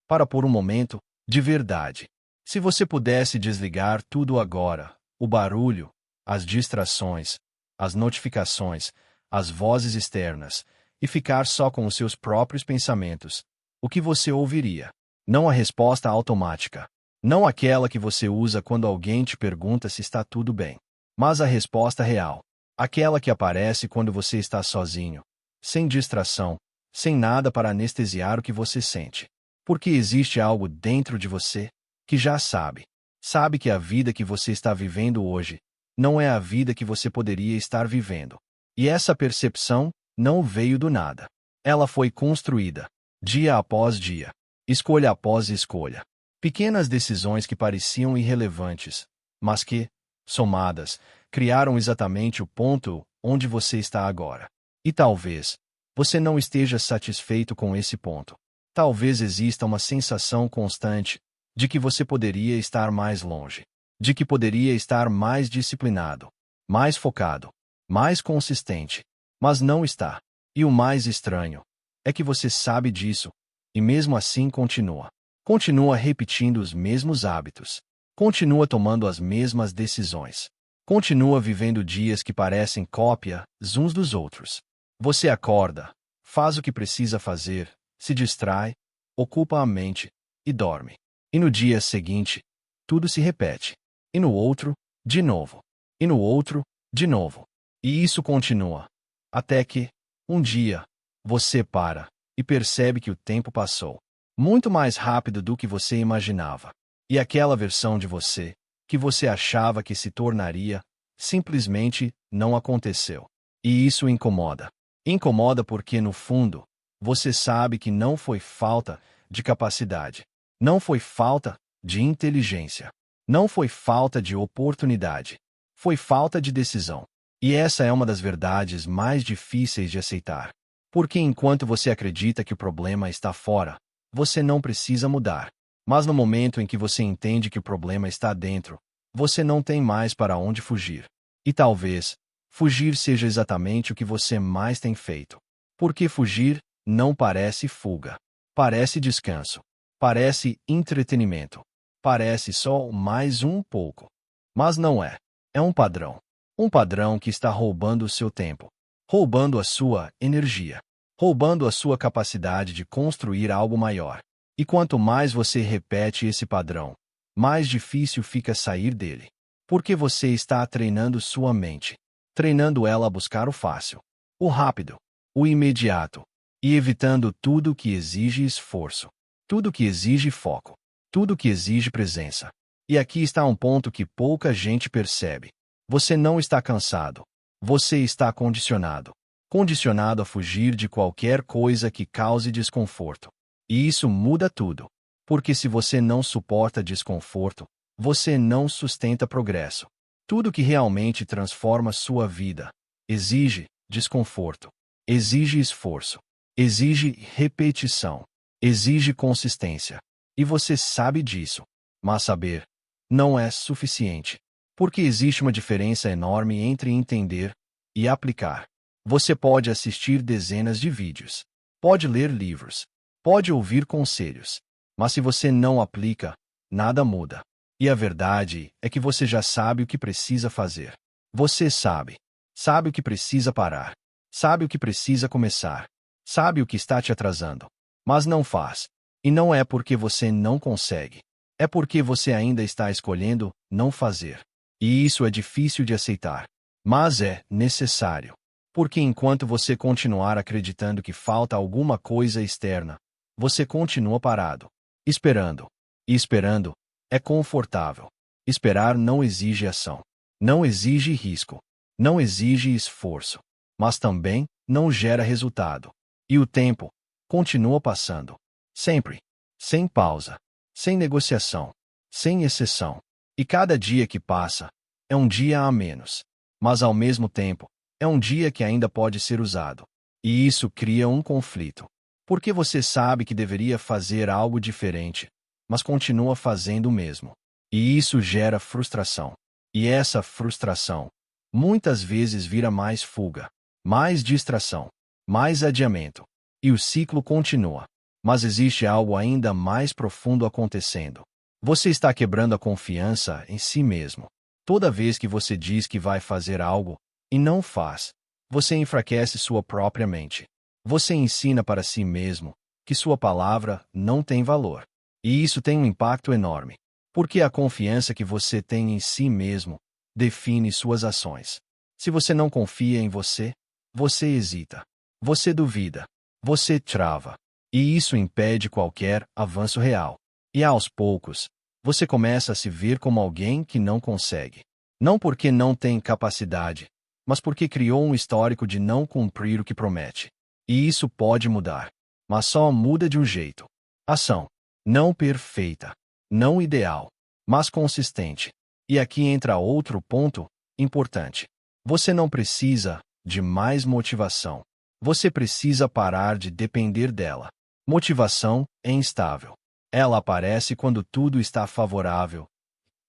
Para por um momento, de verdade. Se você pudesse desligar tudo agora, o barulho, as distrações, as notificações, as vozes externas, e ficar só com os seus próprios pensamentos, o que você ouviria? Não a resposta automática. Não aquela que você usa quando alguém te pergunta se está tudo bem. Mas a resposta real. Aquela que aparece quando você está sozinho, sem distração, sem nada para anestesiar o que você sente. Porque existe algo dentro de você que já sabe. Sabe que a vida que você está vivendo hoje não é a vida que você poderia estar vivendo. E essa percepção não veio do nada. Ela foi construída, dia após dia, escolha após escolha. Pequenas decisões que pareciam irrelevantes, mas que, somadas, criaram exatamente o ponto onde você está agora. E talvez você não esteja satisfeito com esse ponto. Talvez exista uma sensação constante de que você poderia estar mais longe, de que poderia estar mais disciplinado, mais focado, mais consistente, mas não está. E o mais estranho é que você sabe disso, e mesmo assim continua. Continua repetindo os mesmos hábitos, continua tomando as mesmas decisões, continua vivendo dias que parecem cópias uns dos outros. Você acorda, faz o que precisa fazer, se distrai, ocupa a mente e dorme. E no dia seguinte, tudo se repete. E no outro, de novo. E no outro, de novo. E isso continua. Até que, um dia, você para e percebe que o tempo passou muito mais rápido do que você imaginava. E aquela versão de você, que você achava que se tornaria, simplesmente não aconteceu. E isso incomoda. Incomoda porque, no fundo, você sabe que não foi falta de capacidade. Não foi falta de inteligência. Não foi falta de oportunidade. Foi falta de decisão. E essa é uma das verdades mais difíceis de aceitar. Porque enquanto você acredita que o problema está fora, você não precisa mudar. Mas no momento em que você entende que o problema está dentro, você não tem mais para onde fugir. E talvez, fugir seja exatamente o que você mais tem feito. Porque fugir não parece fuga. Parece descanso. Parece entretenimento. Parece só mais um pouco. Mas não é. É um padrão. Um padrão que está roubando o seu tempo. Roubando a sua energia. Roubando a sua capacidade de construir algo maior. E quanto mais você repete esse padrão, mais difícil fica sair dele. Porque você está treinando sua mente. Treinando ela a buscar o fácil, o rápido, o imediato. E evitando tudo que exige esforço. Tudo que exige foco. Tudo que exige presença. E aqui está um ponto que pouca gente percebe. Você não está cansado. Você está condicionado. Condicionado a fugir de qualquer coisa que cause desconforto. E isso muda tudo. Porque se você não suporta desconforto, você não sustenta progresso. Tudo que realmente transforma sua vida exige desconforto, exige esforço, exige repetição, exige consistência. E você sabe disso. Mas saber não é suficiente. Porque existe uma diferença enorme entre entender e aplicar. Você pode assistir dezenas de vídeos, pode ler livros, pode ouvir conselhos, mas se você não aplica, nada muda. E a verdade é que você já sabe o que precisa fazer. Você sabe. Sabe o que precisa parar. Sabe o que precisa começar. Sabe o que está te atrasando. Mas não faz. E não é porque você não consegue. É porque você ainda está escolhendo não fazer. E isso é difícil de aceitar. Mas é necessário. Porque enquanto você continuar acreditando que falta alguma coisa externa, você continua parado, esperando. E esperando é confortável. Esperar não exige ação. Não exige risco. Não exige esforço. Mas também não gera resultado. E o tempo continua passando. Sempre. Sem pausa. Sem negociação. Sem exceção. E cada dia que passa é um dia a menos. Mas ao mesmo tempo, é um dia que ainda pode ser usado. E isso cria um conflito. Porque você sabe que deveria fazer algo diferente, mas continua fazendo o mesmo. E isso gera frustração. E essa frustração muitas vezes vira mais fuga, mais distração, mais adiamento. E o ciclo continua. Mas existe algo ainda mais profundo acontecendo. Você está quebrando a confiança em si mesmo. Toda vez que você diz que vai fazer algo e não faz, você enfraquece sua própria mente. Você ensina para si mesmo que sua palavra não tem valor. E isso tem um impacto enorme, porque a confiança que você tem em si mesmo define suas ações. Se você não confia em você, você hesita, você duvida, você trava. E isso impede qualquer avanço real. E aos poucos, você começa a se ver como alguém que não consegue. Não porque não tem capacidade, mas porque criou um histórico de não cumprir o que promete. E isso pode mudar, mas só muda de um jeito. Ação. Não perfeita, não ideal, mas consistente. E aqui entra outro ponto importante. Você não precisa de mais motivação. Você precisa parar de depender dela. Motivação é instável. Ela aparece quando tudo está favorável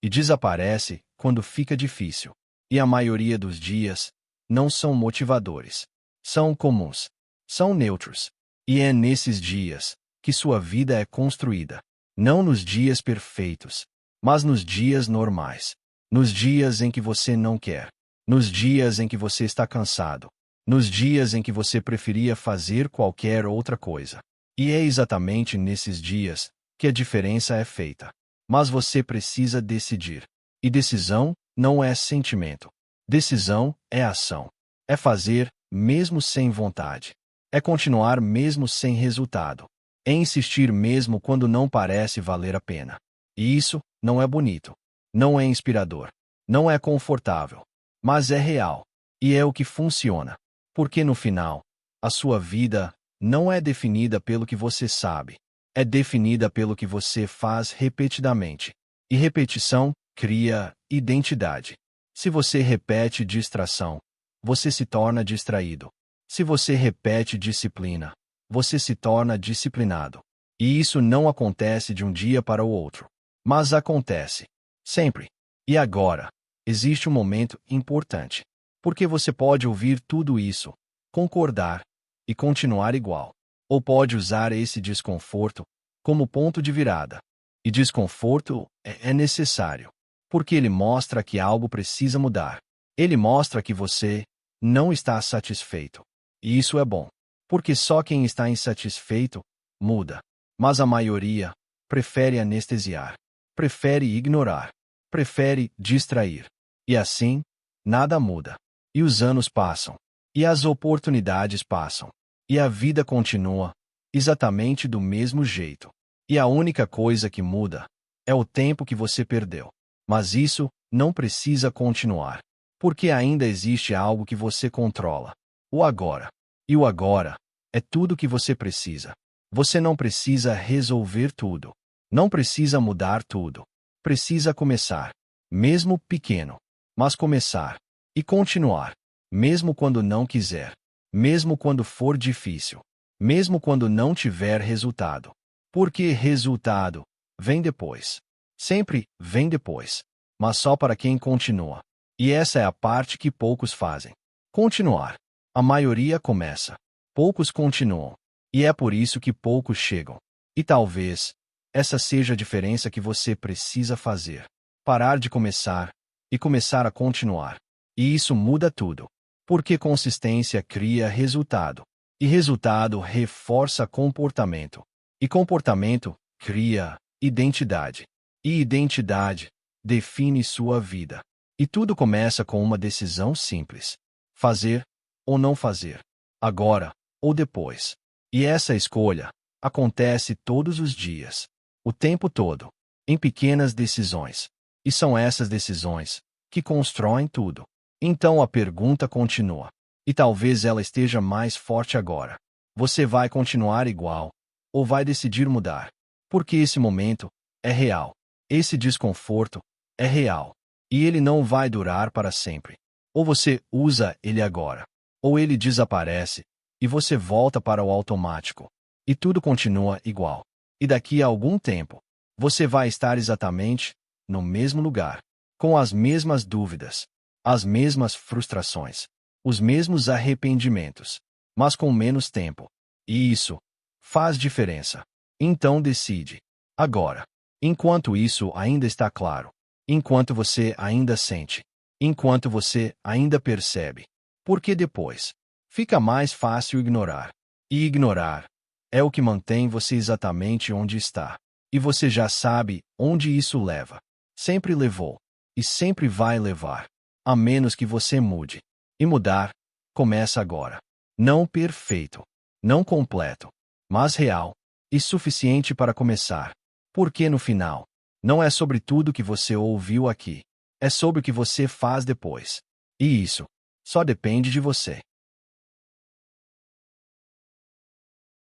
e desaparece quando fica difícil. E a maioria dos dias não são motivadores. São comuns. São neutros. E é nesses dias que sua vida é construída. Não nos dias perfeitos, mas nos dias normais. Nos dias em que você não quer. Nos dias em que você está cansado. Nos dias em que você preferia fazer qualquer outra coisa. E é exatamente nesses dias que a diferença é feita. Mas você precisa decidir. E decisão não é sentimento. Decisão é ação. É fazer mesmo sem vontade. É continuar mesmo sem resultado. É insistir mesmo quando não parece valer a pena. E isso não é bonito. Não é inspirador. Não é confortável. Mas é real. E é o que funciona. Porque no final, a sua vida não é definida pelo que você sabe. É definida pelo que você faz repetidamente. E repetição cria identidade. Se você repete distração, você se torna distraído. Se você repete disciplina, você se torna disciplinado. E isso não acontece de um dia para o outro. Mas acontece. Sempre. E agora, existe um momento importante. Porque você pode ouvir tudo isso, concordar e continuar igual. Ou pode usar esse desconforto como ponto de virada. E desconforto é necessário. Porque ele mostra que algo precisa mudar. Ele mostra que você não está satisfeito. E isso é bom. Porque só quem está insatisfeito muda. Mas a maioria prefere anestesiar. Prefere ignorar. Prefere distrair. E assim, nada muda. E os anos passam. E as oportunidades passam. E a vida continua exatamente do mesmo jeito. E a única coisa que muda é o tempo que você perdeu. Mas isso não precisa continuar. Porque ainda existe algo que você controla. O agora. E o agora é tudo que você precisa. Você não precisa resolver tudo. Não precisa mudar tudo. Precisa começar. Mesmo pequeno. Mas começar. E continuar. Mesmo quando não quiser. Mesmo quando for difícil. Mesmo quando não tiver resultado. Porque resultado vem depois. Sempre vem depois. Mas só para quem continua. E essa é a parte que poucos fazem. Continuar. A maioria começa. Poucos continuam. E é por isso que poucos chegam. E talvez essa seja a diferença que você precisa fazer. Parar de começar e começar a continuar. E isso muda tudo. Porque consistência cria resultado. E resultado reforça comportamento. E comportamento cria identidade. E identidade define sua vida. E tudo começa com uma decisão simples. Fazer ou não fazer. Agora ou depois. E essa escolha acontece todos os dias. O tempo todo. Em pequenas decisões. E são essas decisões que constroem tudo. Então a pergunta continua. E talvez ela esteja mais forte agora. Você vai continuar igual? Ou vai decidir mudar? Porque esse momento é real. Esse desconforto é real. E ele não vai durar para sempre. Ou você usa ele agora. Ou ele desaparece e você volta para o automático. E tudo continua igual. E daqui a algum tempo, você vai estar exatamente no mesmo lugar. Com as mesmas dúvidas. As mesmas frustrações. Os mesmos arrependimentos. Mas com menos tempo. E isso faz diferença. Então decide. Agora. Enquanto isso ainda está claro. Enquanto você ainda sente. Enquanto você ainda percebe. Porque depois fica mais fácil ignorar. E ignorar é o que mantém você exatamente onde está. E você já sabe onde isso leva. Sempre levou. E sempre vai levar. A menos que você mude. E mudar começa agora. Não perfeito. Não completo. Mas real. E suficiente para começar. Porque no final, não é sobre tudo que você ouviu aqui. É sobre o que você faz depois. E isso só depende de você.